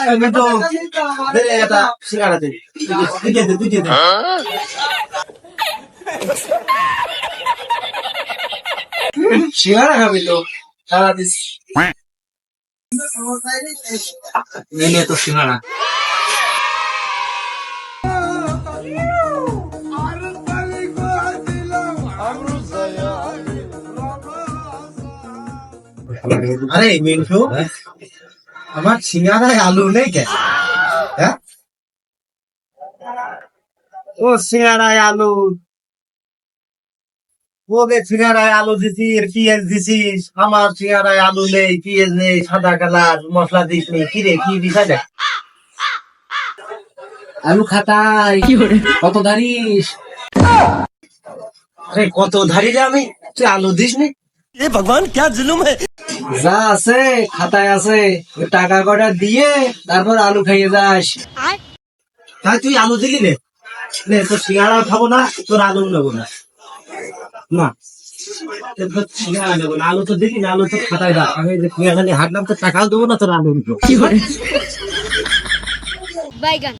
আমি তো দে এটা সিঙ্গারা দে তুই দে সিঙ্গারা খাবি তো সারা দিস নে তো সিঙ্গারা আরে মিন্টু আমার সিঙ্গারায় আলু নেই কেন হ্যাঁ ও সিঙ্গারায় আলু ওকে সিঙ্গারায় আলু দিছিস পিঁয়াজ দিছিস আমার সিঙ্গারায় আলু নেই পিঁয়াজ নেই সাদা কালার মশলা দিস নি কি রে কি দিছা দেখ আলু খাতাই কত ধারিস আরে কত ধারি রে আমি তুই আলু দিস নি ये भगवान क्या जुलुम है। যা আছে খাতায় আছে টাকা কটা দিয়ে তারপর আলু খাইয়ে যাস তাই তুই আলু দিলি নে নে তোর সিঙ্গারা খাবো না তোর আলু নেবো না না তোর সিঙ্গারা নেবো না আলু তো দিলি না আলু তো খাতায় রাখ আমি যে সিঙ্গারা নিয়ে হাঁটলাম তো টাকাও দেবো না তোর আলু নেবো বাইগান